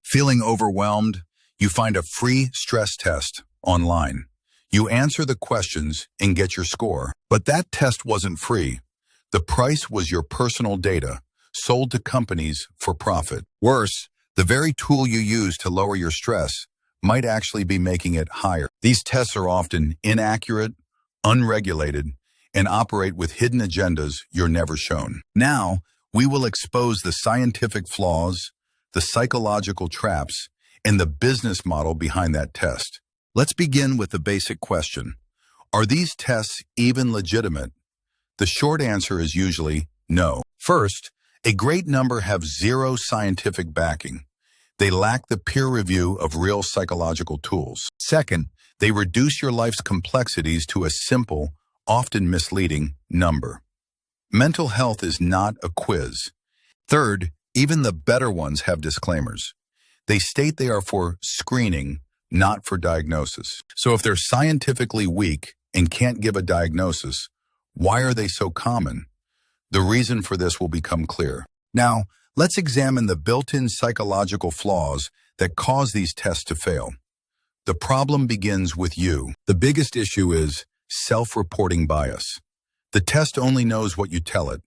Feeling overwhelmed? You find a free stress test online. You answer the questions and get your score. But that test wasn't free. The price was your personal data, sold to companies for profit. Worse, the very tool you use to lower your stress might actually be making it higher. These tests are often inaccurate, unregulated, and operate with hidden agendas you're never shown. Now, we will expose the scientific flaws, the psychological traps, and the business model behind that test. Let's begin with the basic question. Are these tests even legitimate? The short answer is usually no. First, a great number have zero scientific backing. They lack the peer review of real psychological tools. Second, they reduce your life's complexities to a simple, often misleading number. Mental health is not a quiz. Third, even the better ones have disclaimers. They state they are for screening, not for diagnosis. So if they're scientifically weak and can't give a diagnosis, why are they so common? The reason for this will become clear. Now, let's examine the built-in psychological flaws that cause these tests to fail. The problem begins with you. The biggest issue is self-reporting bias. The test only knows what you tell it.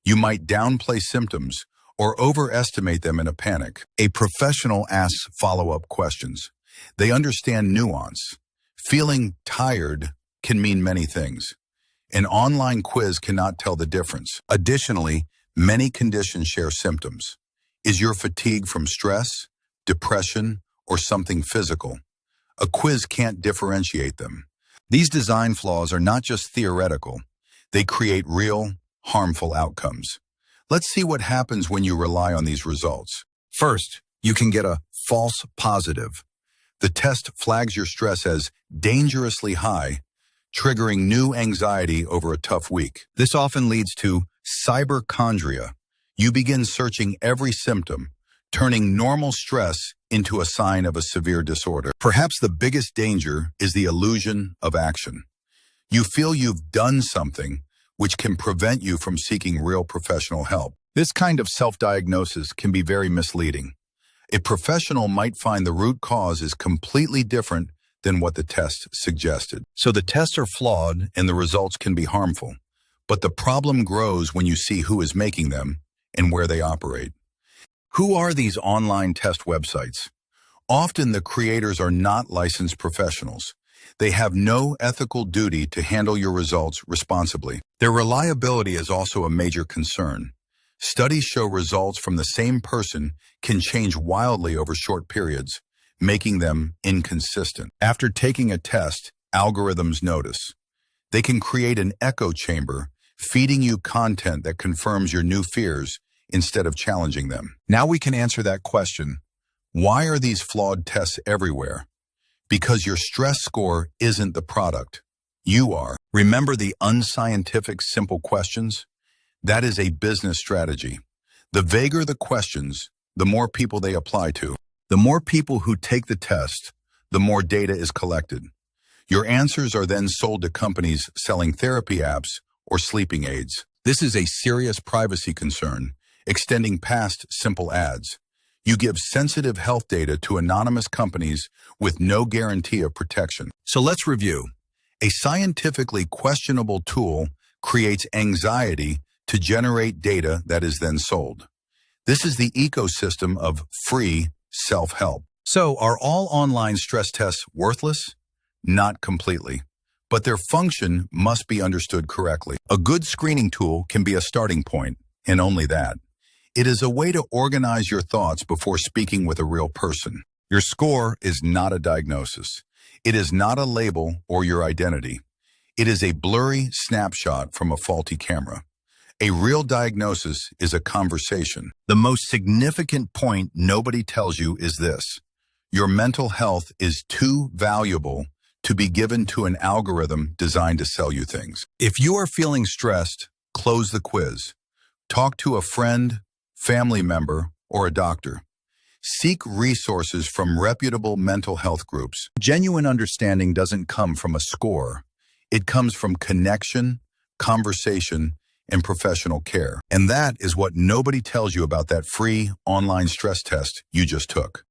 You might downplay symptoms or overestimate them in a panic. A professional asks follow-up questions. They understand nuance. Feeling tired can mean many things. An online quiz cannot tell the difference. Additionally, many conditions share symptoms. Is your fatigue from stress, depression, or something physical? A quiz can't differentiate them. These design flaws are not just theoretical. They create real, harmful outcomes. Let's see what happens when you rely on these results. First, you can get a false positive. The test flags your stress as dangerously high, triggering new anxiety over a tough week. This often leads to cyberchondria. You begin searching every symptom, turning normal stress into a sign of a severe disorder. Perhaps the biggest danger is the illusion of action. You feel you've done something which can prevent you from seeking real professional help. This kind of self-diagnosis can be very misleading. A professional might find the root cause is completely different than what the test suggested. So the tests are flawed and the results can be harmful. But the problem grows when you see who is making them and where they operate. Who are these online test websites? Often the creators are not licensed professionals. They have no ethical duty to handle your results responsibly. Their reliability is also a major concern. Studies show results from the same person can change wildly over short periods, making them inconsistent. After taking a test, algorithms notice. They can create an echo chamber, feeding you content that confirms your new fears instead of challenging them. Now we can answer that question. Why are these flawed tests everywhere? Because your stress score isn't the product. You are. Remember the unscientific simple questions? That is a business strategy. The vaguer the questions, the more people they apply to. The more people who take the test, the more data is collected. Your answers are then sold to companies selling therapy apps or sleeping aids. This is a serious privacy concern, extending past simple ads. You give sensitive health data to anonymous companies with no guarantee of protection. So let's review. A scientifically questionable tool creates anxiety to generate data that is then sold. This is the ecosystem of free self-help. So are all online stress tests worthless? Not completely, but their function must be understood correctly. A good screening tool can be a starting point, and only that. It is a way to organize your thoughts before speaking with a real person. Your score is not a diagnosis. It is not a label or your identity. It is a blurry snapshot from a faulty camera. A real diagnosis is a conversation. The most significant point nobody tells you is this. Your mental health is too valuable to be given to an algorithm designed to sell you things. If you are feeling stressed, close the quiz. Talk to a friend, family member, or a doctor. Seek resources from reputable mental health groups. Genuine understanding doesn't come from a score. It comes from connection, conversation, and professional care. And that is what nobody tells you about that free online stress test you just took.